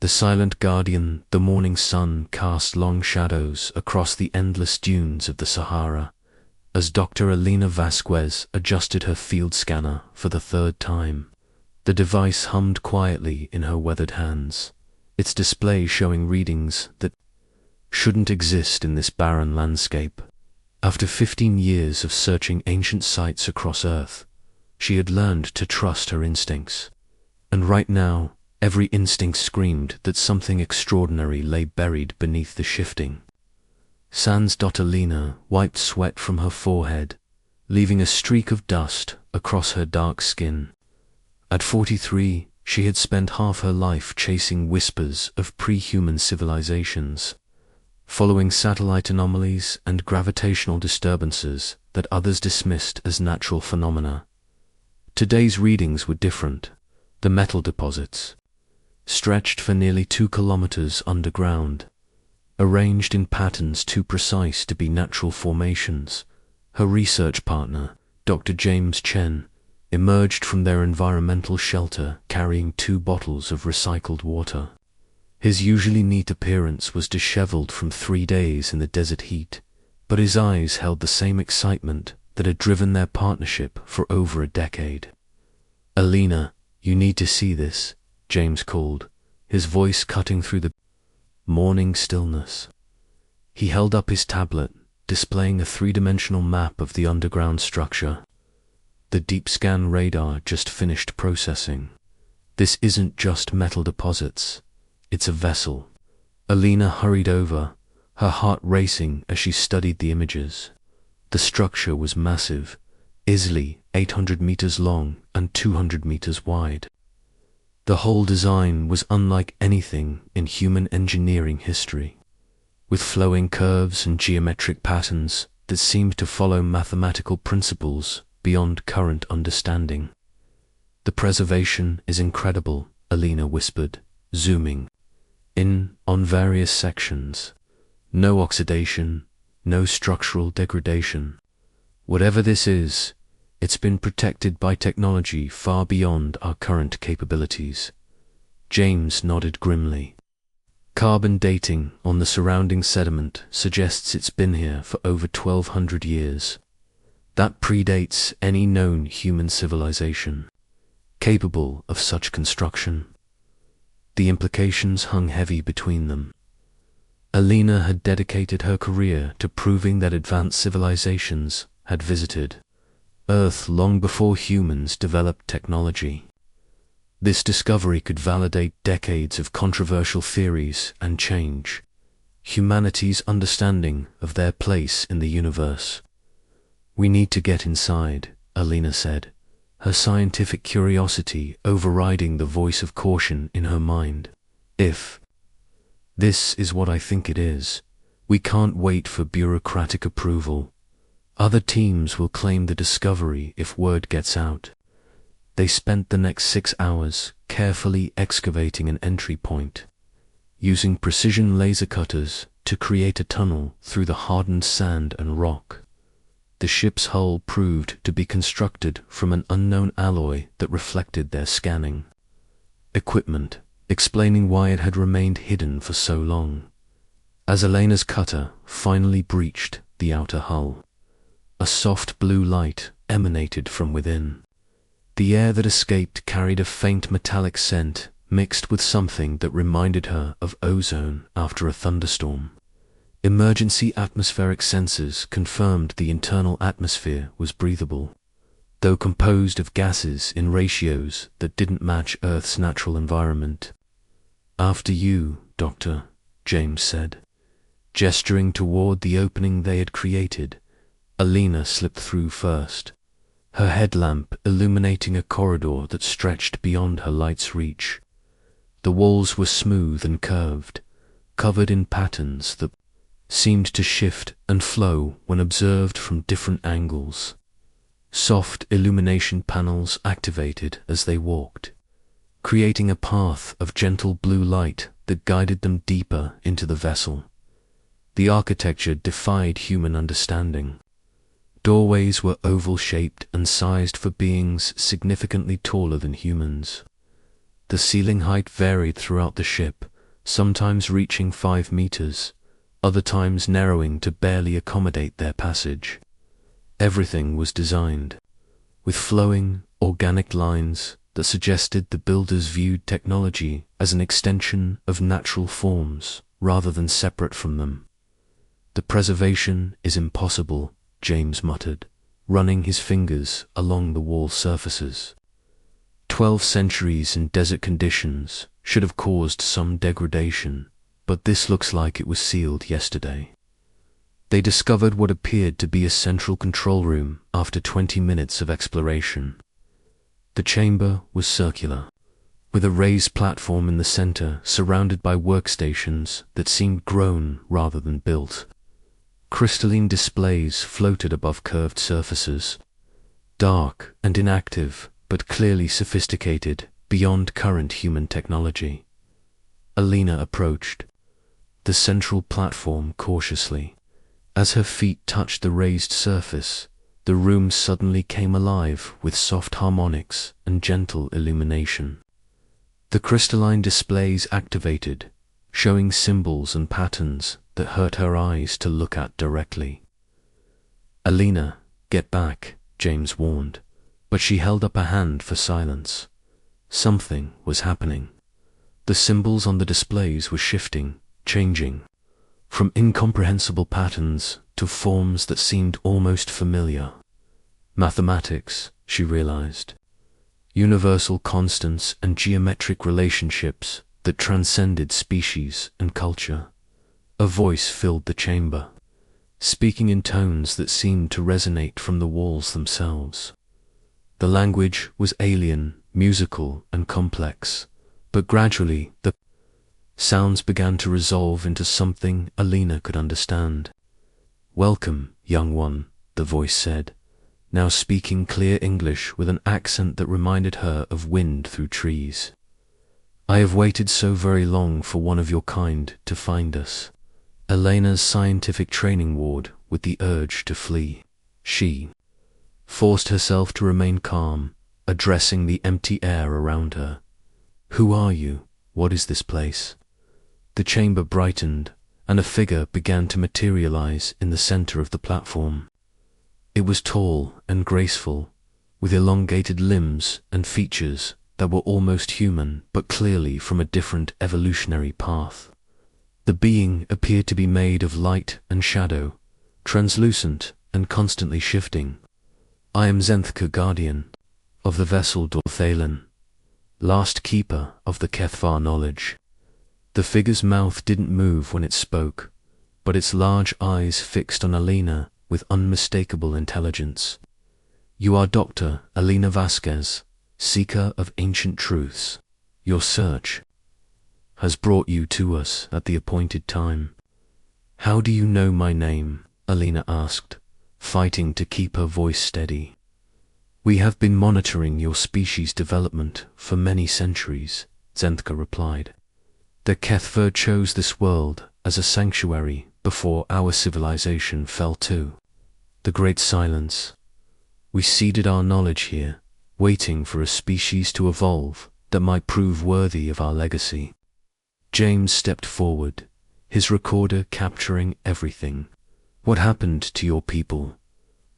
The silent guardian, the morning sun, cast long shadows across the endless dunes of the Sahara, as Dr. Elena Vasquez adjusted her field scanner for the third time. The device hummed quietly in her weathered hands, its display showing readings that shouldn't exist in this barren landscape. After 15 years of searching ancient sites across Earth, she had learned to trust her instincts. And right now, every instinct screamed that something extraordinary lay buried beneath the shifting. Sans Elena wiped sweat from her forehead, leaving a streak of dust across her dark skin. At 43, she had spent half her life chasing whispers of pre-human civilizations, following satellite anomalies and gravitational disturbances that others dismissed as natural phenomena. Today's readings were different. The metal deposits, stretched for nearly 2 kilometers underground, arranged in patterns too precise to be natural formations. Her research partner, Dr. James Chen, emerged from their environmental shelter carrying 2 bottles of recycled water. His usually neat appearance was disheveled from 3 days in the desert heat, but his eyes held the same excitement that had driven their partnership for over a decade. "Elena, you need to see this," James called, his voice cutting through the morning stillness. He held up his tablet, displaying a 3-dimensional map of the underground structure. The deep scan radar just finished processing. "This isn't just metal deposits, it's a vessel." Elena hurried over, her heart racing as she studied the images. The structure was massive, easily 800 meters long and 200 meters wide. The whole design was unlike anything in human engineering history, with flowing curves and geometric patterns that seemed to follow mathematical principles beyond current understanding. "The preservation is incredible," Elena whispered, zooming in on various sections. "No oxidation, no structural degradation. Whatever this is, it's been protected by technology far beyond our current capabilities." James nodded grimly. "Carbon dating on the surrounding sediment suggests it's been here for over 1,200 years. That predates any known human civilization capable of such construction." The implications hung heavy between them. Elena had dedicated her career to proving that advanced civilizations had visited Earth long before humans developed technology. This discovery could validate decades of controversial theories and change humanity's understanding of their place in the universe. "We need to get inside," Elena said, her scientific curiosity overriding the voice of caution in her mind. "If this is what I think it is, we can't wait for bureaucratic approval. Other teams will claim the discovery if word gets out." They spent the next 6 hours carefully excavating an entry point, using precision laser cutters to create a tunnel through the hardened sand and rock. The ship's hull proved to be constructed from an unknown alloy that reflected their scanning equipment, explaining why it had remained hidden for so long. As Elena's cutter finally breached the outer hull, a soft blue light emanated from within. The air that escaped carried a faint metallic scent mixed with something that reminded her of ozone after a thunderstorm. Emergency atmospheric sensors confirmed the internal atmosphere was breathable, though composed of gases in ratios that didn't match Earth's natural environment. "After you, Doctor," James said. Gesturing toward the opening they had created, Elena slipped through first, her headlamp illuminating a corridor that stretched beyond her light's reach. The walls were smooth and curved, covered in patterns that seemed to shift and flow when observed from different angles. Soft illumination panels activated as they walked, creating a path of gentle blue light that guided them deeper into the vessel. The architecture defied human understanding. Doorways were oval-shaped and sized for beings significantly taller than humans. The ceiling height varied throughout the ship, sometimes reaching 5 meters, other times narrowing to barely accommodate their passage. Everything was designed with flowing, organic lines that suggested the builders viewed technology as an extension of natural forms rather than separate from them. "The preservation is impossible," James muttered, running his fingers along the wall surfaces. 12 centuries in desert conditions should have caused some degradation, but this looks like it was sealed yesterday. They discovered what appeared to be a central control room after 20 minutes of exploration. The chamber was circular, with a raised platform in the center surrounded by workstations that seemed grown rather than built. Crystalline displays floated above curved surfaces, dark and inactive, but clearly sophisticated beyond current human technology. Alina approached the central platform cautiously. As her feet touched the raised surface, the room suddenly came alive with soft harmonics and gentle illumination. The crystalline displays activated, showing symbols and patterns that hurt her eyes to look at directly. "Alina, get back," James warned, but she held up a hand for silence. Something was happening. The symbols on the displays were shifting, changing, from incomprehensible patterns to forms that seemed almost familiar. Mathematics, she realized. Universal constants and geometric relationships that transcended species and culture. A voice filled the chamber, speaking in tones that seemed to resonate from the walls themselves. The language was alien, musical, and complex, but gradually the sounds began to resolve into something Alina could understand. "Welcome, young one," the voice said, now speaking clear English with an accent that reminded her of wind through trees. "I have waited so very long for one of your kind to find us." Elena's scientific training ward with the urge to flee. She forced herself to remain calm, addressing the empty air around her. "Who are you? What is this place?" The chamber brightened, and a figure began to materialize in the center of the platform. It was tall and graceful, with elongated limbs and features that were almost human but clearly from a different evolutionary path. The being appeared to be made of light and shadow, translucent and constantly shifting. "I am Zenthka, guardian of the vessel Dorthalen, last keeper of the Kethvar knowledge." The figure's mouth didn't move when it spoke, but its large eyes fixed on Alina with unmistakable intelligence. "You are Dr. Alina Vasquez, seeker of ancient truths. Your search has brought you to us at the appointed time." "How do you know my name?" Alina asked, fighting to keep her voice steady. "We have been monitoring your species' development for many centuries," Zenthka replied. "The Kethver chose this world as a sanctuary before our civilization fell to the Great Silence. We seeded our knowledge here, waiting for a species to evolve that might prove worthy of our legacy." James stepped forward, his recorder capturing everything. "What happened to your people?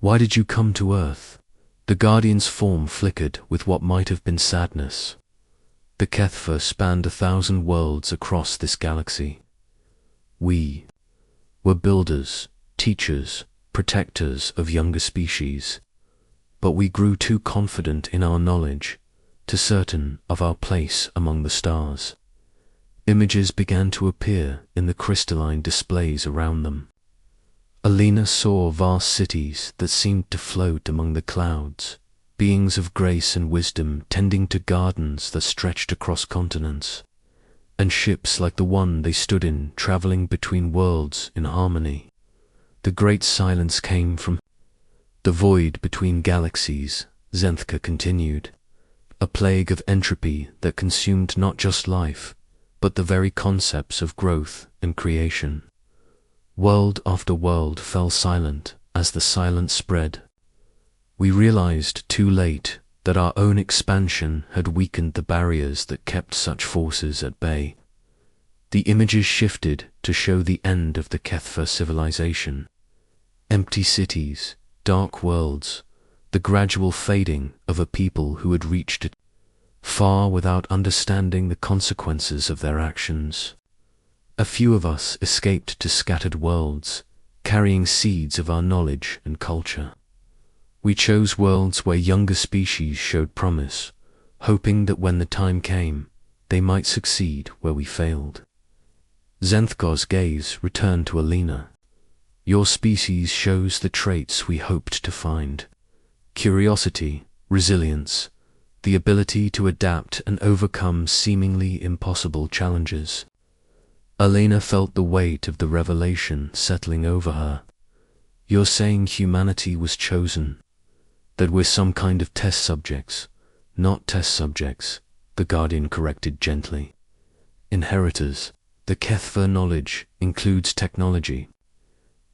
Why did you come to Earth?" The Guardian's form flickered with what might have been sadness. "The Kethver spanned 1,000 worlds across this galaxy. We were builders, teachers, protectors of younger species, but we grew too confident in our knowledge, too certain of our place among the stars." Images began to appear in the crystalline displays around them. Alina saw vast cities that seemed to float among the clouds, beings of grace and wisdom tending to gardens that stretched across continents, and ships like the one they stood in traveling between worlds in harmony. The Great Silence came from the void between galaxies, Zenthka continued, a plague of entropy that consumed not just life, but the very concepts of growth and creation. World after world fell silent as the silence spread. We realized too late that our own expansion had weakened the barriers that kept such forces at bay. The images shifted to show the end of the Kethfa civilization. Empty cities, dark worlds, the gradual fading of a people who had reached it far without understanding the consequences of their actions. A few of us escaped to scattered worlds, carrying seeds of our knowledge and culture. We chose worlds where younger species showed promise, hoping that when the time came, they might succeed where we failed. Zenthkar's gaze returned to Alina. Your species shows the traits we hoped to find: curiosity, resilience, the ability to adapt and overcome seemingly impossible challenges. Alina felt the weight of the revelation settling over her. You're saying humanity was chosen, that we're some kind of test subjects, not test subjects, the Guardian corrected gently. Inheritors. The Kethfa knowledge includes technology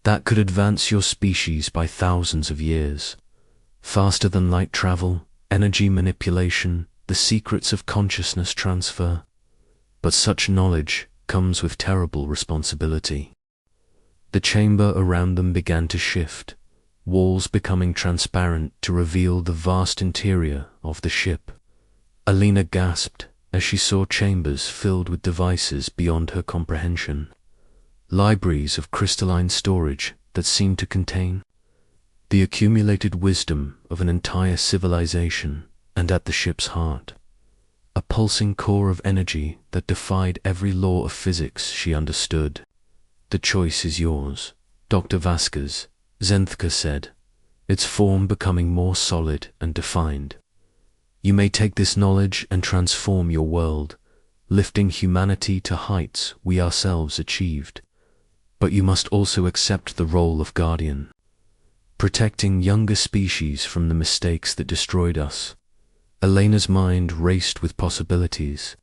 that could advance your species by thousands of years, faster than light travel, energy manipulation, the secrets of consciousness transfer. But such knowledge comes with terrible responsibility. The chamber around them began to shift, walls becoming transparent to reveal the vast interior of the ship. Alina gasped as she saw chambers filled with devices beyond her comprehension, libraries of crystalline storage that seemed to contain the accumulated wisdom of an entire civilization, and at the ship's heart, a pulsing core of energy that defied every law of physics she understood. The choice is yours, Dr. Vasquez, Zenthka said, its form becoming more solid and defined. You may take this knowledge and transform your world, lifting humanity to heights we ourselves achieved. But you must also accept the role of guardian, protecting younger species from the mistakes that destroyed us. Elena's mind raced with possibilities.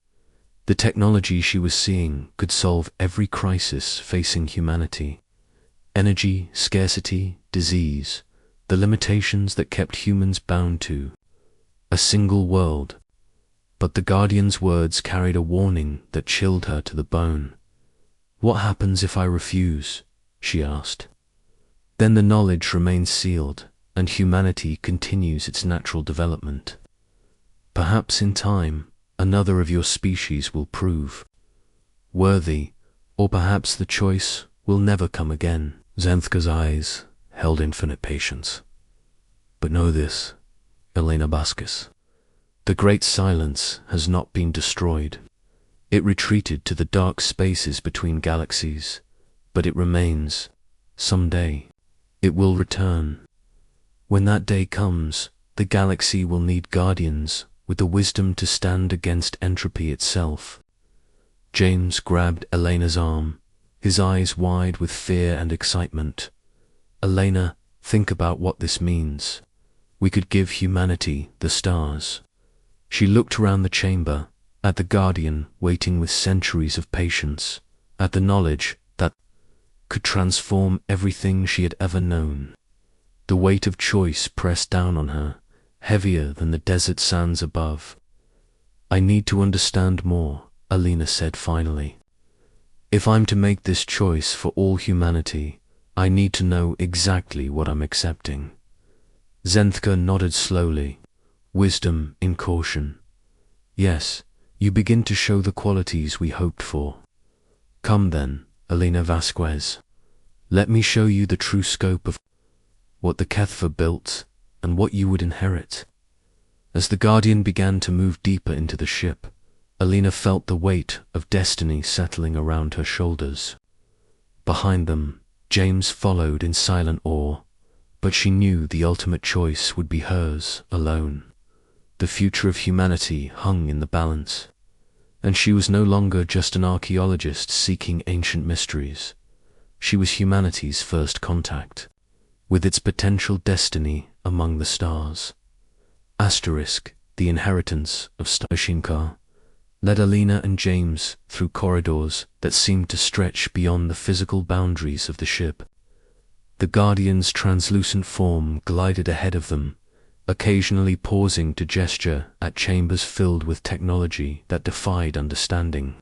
The technology she was seeing could solve every crisis facing humanity. Energy, scarcity, disease, the limitations that kept humans bound to a single world. But the Guardian's words carried a warning that chilled her to the bone. What happens if I refuse? She asked. Then the knowledge remains sealed, and humanity continues its natural development. Perhaps in time, another of your species will prove worthy, or perhaps the choice will never come again. Zenthka's eyes held infinite patience. But know this, Elena Vasquez, the great silence has not been destroyed. It retreated to the dark spaces between galaxies, but it remains. Someday, it will return. When that day comes, the galaxy will need guardians with the wisdom to stand against entropy itself. James grabbed Elena's arm, his eyes wide with fear and excitement. Elena, think about what this means. We could give humanity the stars. She looked around the chamber, at the Guardian waiting with centuries of patience, at the knowledge that could transform everything she had ever known. The weight of choice pressed down on her, heavier than the desert sands above. I need to understand more, Alina said finally. If I'm to make this choice for all humanity, I need to know exactly what I'm accepting. Zenthka nodded slowly, wisdom in caution. Yes, you begin to show the qualities we hoped for. Come then, Elena Vasquez. Let me show you the true scope of what the Kethfa built and what you would inherit. As the Guardian began to move deeper into the ship, Alina felt the weight of destiny settling around her shoulders. Behind them, James followed in silent awe, but she knew the ultimate choice would be hers alone. The future of humanity hung in the balance, and she was no longer just an archaeologist seeking ancient mysteries. She was humanity's first contact, with its potential destiny among the stars. Asterisk, the inheritance of Star led Alina and James through corridors that seemed to stretch beyond the physical boundaries of the ship. The Guardian's translucent form glided ahead of them, occasionally pausing to gesture at chambers filled with technology that defied understanding.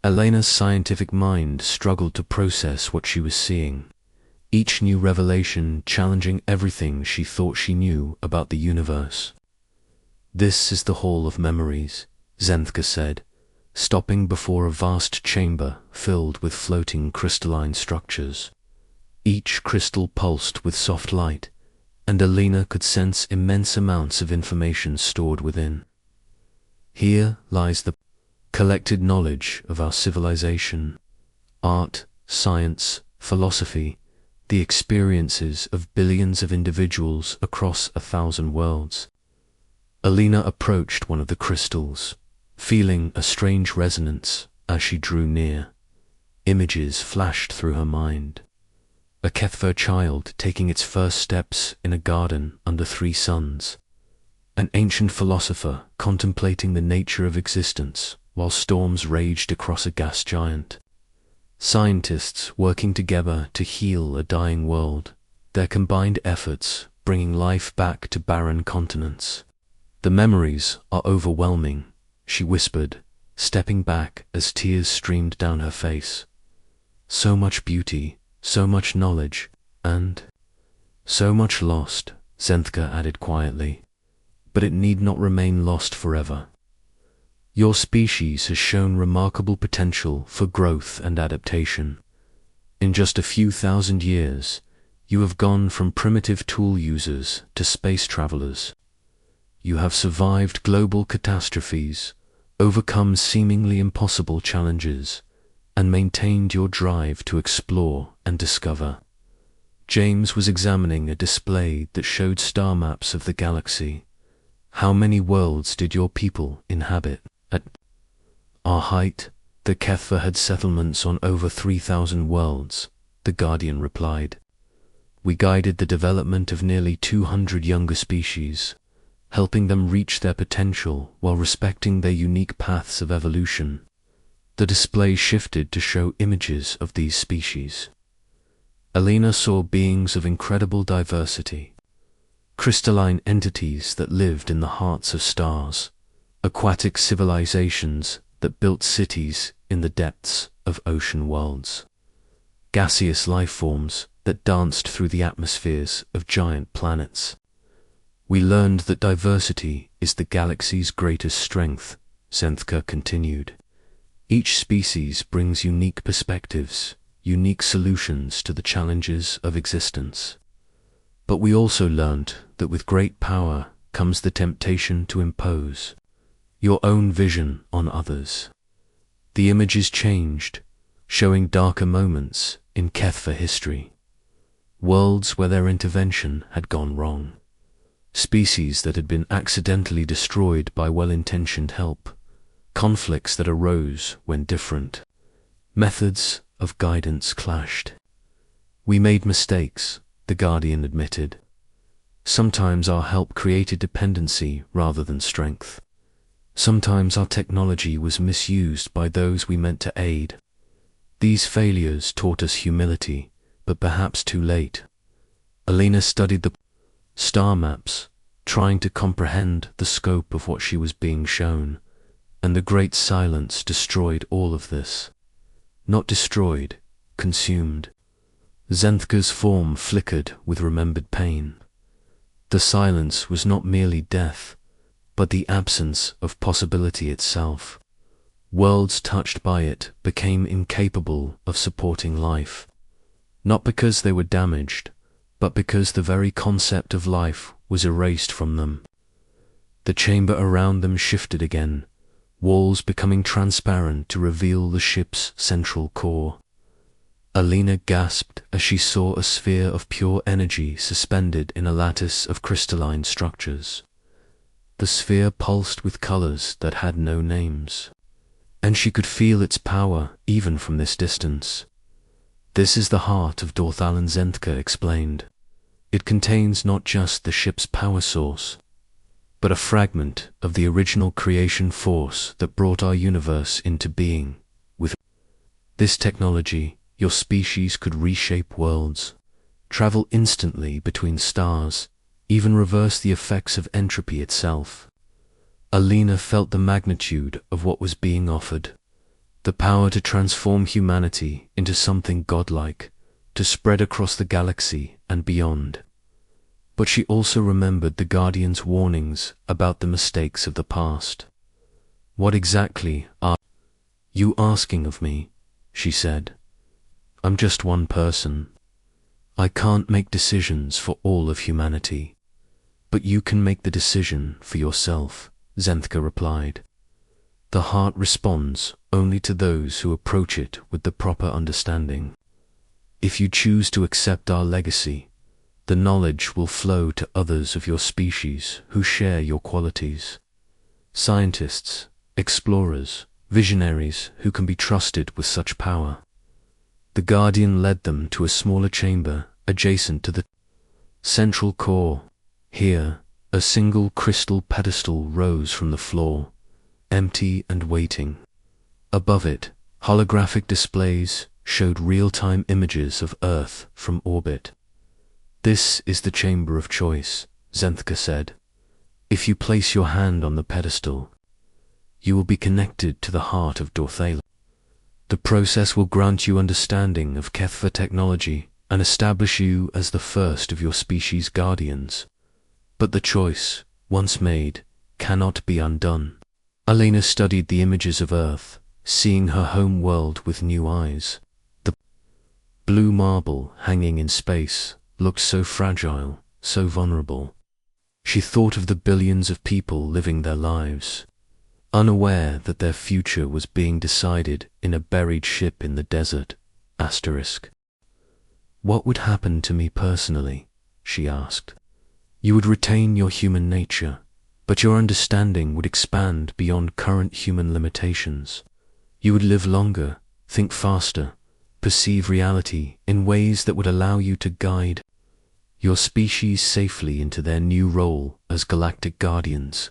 Elena's scientific mind struggled to process what she was seeing, each new revelation challenging everything she thought she knew about the universe. "This is the Hall of Memories," Zenthka said, stopping before a vast chamber filled with floating crystalline structures. Each crystal pulsed with soft light, and Elena could sense immense amounts of information stored within. "Here lies the collected knowledge of our civilization, art, science, philosophy, the experiences of billions of individuals across 1,000 worlds." Elena approached one of the crystals, feeling a strange resonance as she drew near. Images flashed through her mind. A HFY child taking its first steps in a garden under 3 suns. An ancient philosopher contemplating the nature of existence while storms raged across a gas giant. Scientists working together to heal a dying world, their combined efforts bringing life back to barren continents. "The memories are overwhelming," she whispered, stepping back as tears streamed down her face. "So much beauty, so much knowledge, and so much lost," Zenthka added quietly. "But it need not remain lost forever. Your species has shown remarkable potential for growth and adaptation. In just a few thousand years, you have gone from primitive tool users to space travelers. You have survived global catastrophes, overcome seemingly impossible challenges, and maintained your drive to explore and discover." James was examining a display that showed star maps of the galaxy. "How many worlds did your people inhabit?" "At our height, the HFY had settlements on over 3,000 worlds," the Guardian replied. "We guided the development of nearly 200 younger species, helping them reach their potential while respecting their unique paths of evolution." The display shifted to show images of these species. Elena saw beings of incredible diversity, crystalline entities that lived in the hearts of stars, aquatic civilizations that built cities in the depths of ocean worlds, gaseous life forms that danced through the atmospheres of giant planets. "We learned that diversity is the galaxy's greatest strength," Zenthka continued. "Each species brings unique perspectives, unique solutions to the challenges of existence. But we also learned that with great power comes the temptation to impose your own vision on others." The images changed, showing darker moments in HFY history. Worlds where their intervention had gone wrong. Species that had been accidentally destroyed by well-intentioned help. Conflicts that arose when different methods of guidance clashed. "We made mistakes," the Guardian admitted. "Sometimes our help created dependency rather than strength. Sometimes our technology was misused by those we meant to aid. These failures taught us humility, but perhaps too late." Elena studied the star maps, trying to comprehend the scope of what she was being shown, and the great silence destroyed all of this. Not destroyed, consumed. Zenthka's form flickered with remembered pain. The silence was not merely death, but the absence of possibility itself. Worlds touched by it became incapable of supporting life, not because they were damaged, but because the very concept of life was erased from them. The chamber around them shifted again, walls becoming transparent to reveal the ship's central core. Elena gasped as she saw a sphere of pure energy suspended in a lattice of crystalline structures. The sphere pulsed with colors that had no names, and she could feel its power even from this distance. "This is the heart of Dorthalan," Zenthka explained. "It contains not just the ship's power source, but a fragment of the original creation force that brought our universe into being. With this technology, your species could reshape worlds, travel instantly between stars, even reverse the effects of entropy itself." Elena felt the magnitude of what was being offered. the power to transform humanity into something godlike, to spread across the galaxy and beyond. But she also remembered the Guardian's warnings about the mistakes of the past. "What exactly are you asking of me?" she said. "I'm just one person. I can't make decisions for all of humanity. But you can make the decision for yourself," Zenthka replied. "The heart responds only to those who approach it with the proper understanding. If you choose to accept our legacy, the knowledge will flow to others of your species who share your qualities. Scientists, explorers, visionaries who can be trusted with such power." The Guardian led them to a smaller chamber adjacent to the central core. Here, a single crystal pedestal rose from the floor, empty and waiting. Above it, holographic displays showed real-time images of Earth from orbit. "This is the chamber of choice," Zenthka said. "If you place your hand on the pedestal, you will be connected to the heart of Dorthala. The process will grant you understanding of HFY technology and establish you as the first of your species' guardians. But the choice, once made, cannot be undone." Alina studied the images of Earth, seeing her home world with new eyes. The blue marble hanging in space looked so fragile, so vulnerable. She thought of the billions of people living their lives, unaware that their future was being decided in a buried ship in the desert. "What would happen to me personally?" she asked. "You would retain your human nature, but your understanding would expand beyond current human limitations. You would live longer, think faster, perceive reality in ways that would allow you to guide your species safely into their new role as galactic guardians."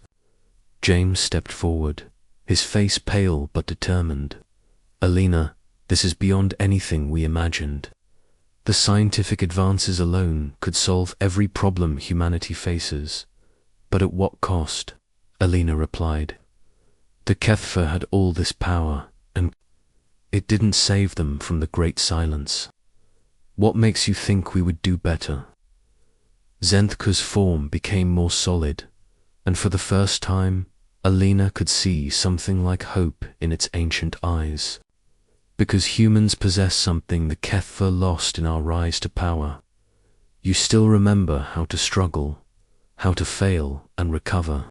James stepped forward, his face pale but determined. "Alina, this is beyond anything we imagined. The scientific advances alone could solve every problem humanity faces. But at what cost?" Alina replied. "The HFY had all this power, and it didn't save them from the Great Silence. What makes you think we would do better?" Zenthka's form became more solid, and for the first time, Alina could see something like hope in its ancient eyes. "Because humans possess something the HFY lost in our rise to power. You still remember how to struggle, how to fail and recover.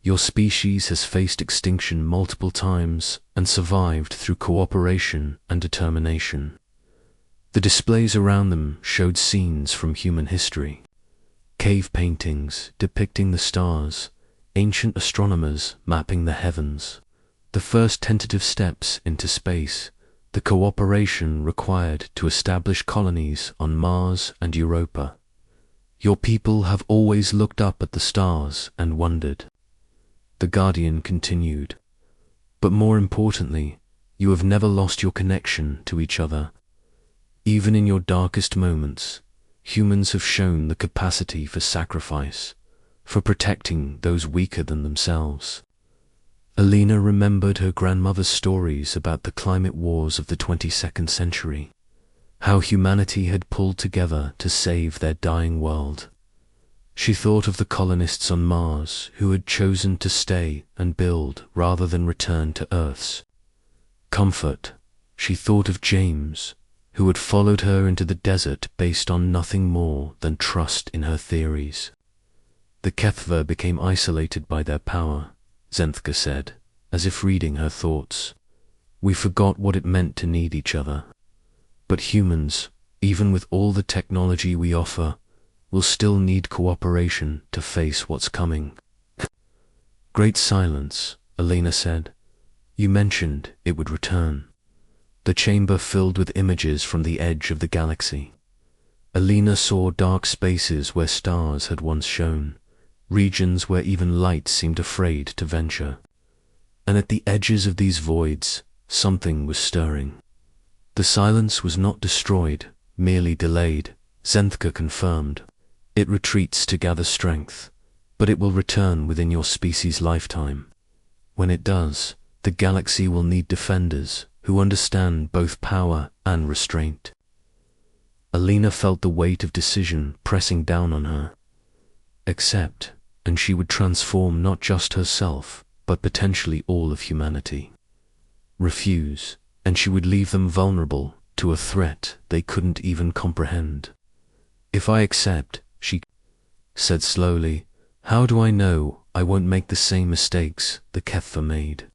Your species has faced extinction multiple times and survived through cooperation and determination." The displays around them showed scenes from human history. Cave paintings depicting the stars, ancient astronomers mapping the heavens, the first tentative steps into space, the cooperation required to establish colonies on Mars and Europa. "Your people have always looked up at the stars and wondered," the Guardian continued. "But more importantly, you have never lost your connection to each other. Even in your darkest moments, humans have shown the capacity for sacrifice, for protecting those weaker than themselves." Alina remembered her grandmother's stories about the climate wars of the 22nd century, how humanity had pulled together to save their dying world. She thought of the colonists on Mars who had chosen to stay and build rather than return to Earth's comfort. She thought of James, who had followed her into the desert based on nothing more than trust in her theories. "The HFY became isolated by their power," Zenthka said, as if reading her thoughts. "We forgot what it meant to need each other. But humans, even with all the technology we offer, will still need cooperation to face what's coming." "Great Silence," Alina said. "You mentioned it would return." The chamber filled with images from the edge of the galaxy. Alina saw dark spaces where stars had once shone, regions where even light seemed afraid to venture. And at the edges of these voids, something was stirring. The silence was not destroyed, merely delayed, Zenthka confirmed. "It retreats to gather strength, but it will return within your species' lifetime. When it does, the galaxy will need defenders, who understand both power and restraint. Alina felt the weight of decision pressing down on her. Accept, and she would transform not just herself, but potentially all of humanity. Refuse, and she would leave them vulnerable to a threat they couldn't even comprehend. If I accept, she said slowly, how do I know I won't make the same mistakes the HFY made?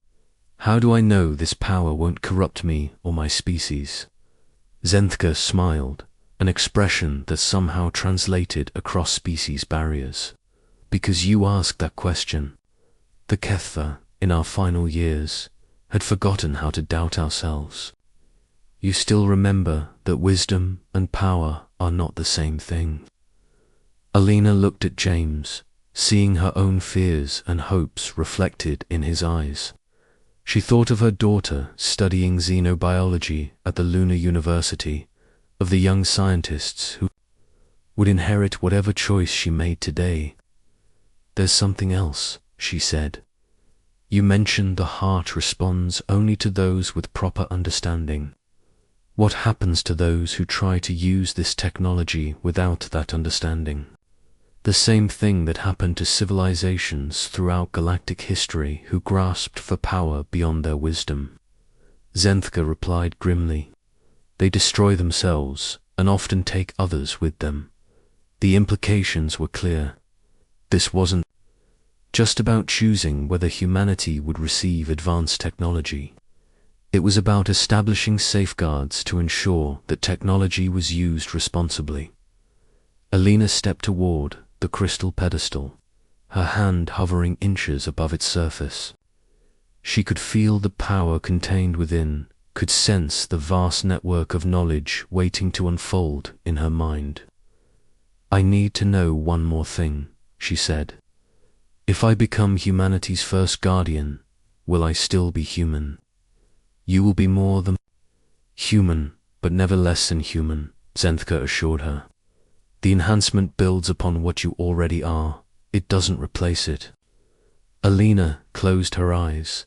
How do I know this power won't corrupt me or my species? Zenthka smiled, an expression that somehow translated across species barriers. Because you asked that question. The HFY, in our final years, had forgotten how to doubt ourselves. You still remember that wisdom and power are not the same thing. Alina looked at James, seeing her own fears and hopes reflected in his eyes. She thought of her daughter studying xenobiology at the Lunar University, of the young scientists who would inherit whatever choice she made today. There's something else, she said. You mentioned the heart responds only to those with proper understanding. What happens to those who try to use this technology without that understanding? The same thing that happened to civilizations throughout galactic history who grasped for power beyond their wisdom. Zenthka replied grimly. They destroy themselves and often take others with them. The implications were clear. This wasn't just about choosing whether humanity would receive advanced technology. It was about establishing safeguards to ensure that technology was used responsibly. Alina stepped toward the crystal pedestal, her hand hovering inches above its surface. She could feel the power contained within, could sense the vast network of knowledge waiting to unfold in her mind. I need to know one more thing, she said. If I become humanity's first guardian, will I still be human? You will be more than human, but never less than human, Zenthka assured her. The enhancement builds upon what you already are. It doesn't replace it. Alina closed her eyes,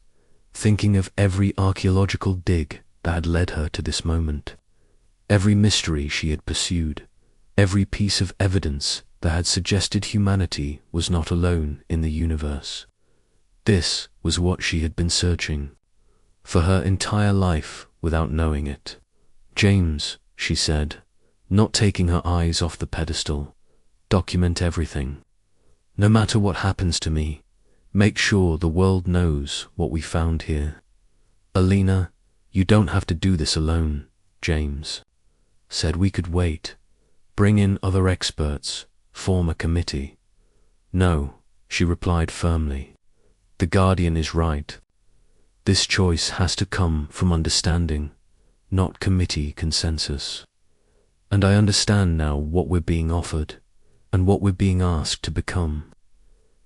thinking of every archaeological dig that had led her to this moment, every mystery she had pursued, every piece of evidence that had suggested humanity was not alone in the universe. This was what she had been searching for her entire life without knowing it. James, she said, not taking her eyes off the pedestal, document everything. No matter what happens to me, make sure the world knows what we found here. Alina, you don't have to do this alone, James said. We could wait. Bring in other experts, form a committee. No, she replied firmly. The Guardian is right. This choice has to come from understanding, not committee consensus. And I understand now what we're being offered, and what we're being asked to become.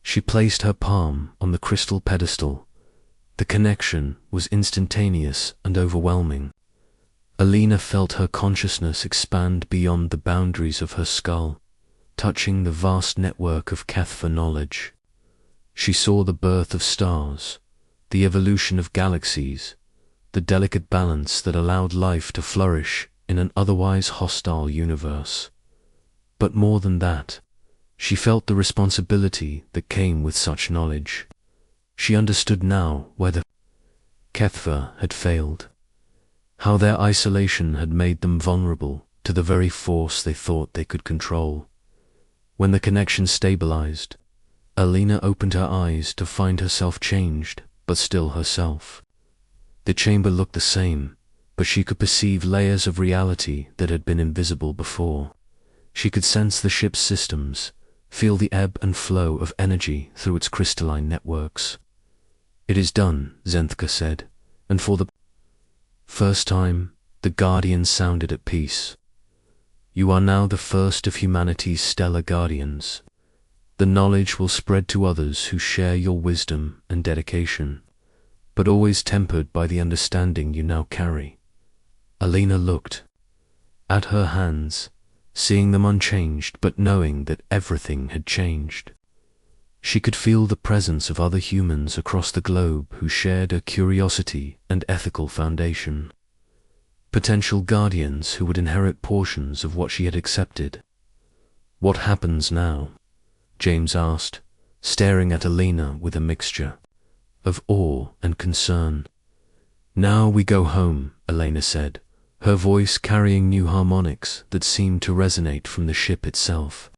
She placed her palm on the crystal pedestal. The connection was instantaneous and overwhelming. Alina felt her consciousness expand beyond the boundaries of her skull, touching the vast network of HFY knowledge. She saw the birth of stars, the evolution of galaxies, the delicate balance that allowed life to flourish in an otherwise hostile universe. But more than that, she felt the responsibility that came with such knowledge. She understood now where the HFY had failed, how their isolation had made them vulnerable to the very force they thought they could control. When the connection stabilized, Alina opened her eyes to find herself changed, but still herself. The chamber looked the same, but she could perceive layers of reality that had been invisible before. She could sense the ship's systems, feel the ebb and flow of energy through its crystalline networks. It is done, Zenthka said, and for the first time, the Guardian sounded at peace. You are now the first of humanity's stellar guardians. The knowledge will spread to others who share your wisdom and dedication, but always tempered by the understanding you now carry. Alina looked at her hands, seeing them unchanged but knowing that everything had changed. She could feel the presence of other humans across the globe who shared her curiosity and ethical foundation. Potential guardians who would inherit portions of what she had accepted. "What happens now?" James asked, staring at Alina with a mixture of awe and concern. "Now we go home," Elena said, her voice carrying new harmonics that seemed to resonate from the ship itself.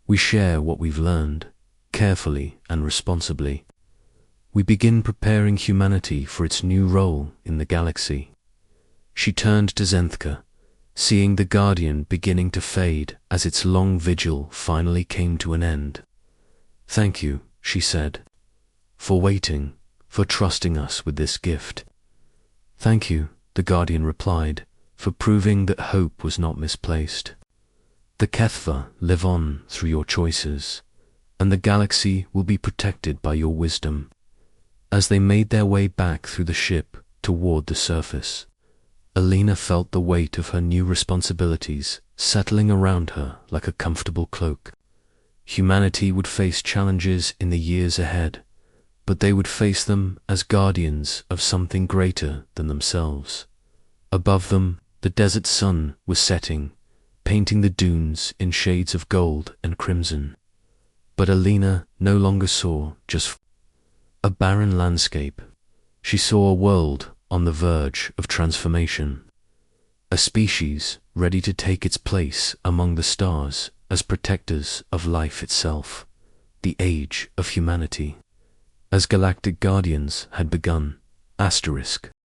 "We share what we've learned, carefully and responsibly. We begin preparing humanity for its new role in the galaxy." She turned to Zenthka, seeing the Guardian beginning to fade as its long vigil finally came to an end. "Thank you," she said, "for waiting, for trusting us with this gift." "Thank you," the Guardian replied, "for proving that hope was not misplaced. The Kethva live on through your choices, and the galaxy will be protected by your wisdom." As they made their way back through the ship toward the surface, Alina felt the weight of her new responsibilities settling around her like a comfortable cloak. Humanity would face challenges in the years ahead, but they would face them as guardians of something greater than themselves. Above them, the desert sun was setting, painting the dunes in shades of gold and crimson. But Alina no longer saw just a barren landscape. She saw a world on the verge of transformation, a species ready to take its place among the stars as protectors of life itself, the age of humanity. As galactic guardians had begun, **.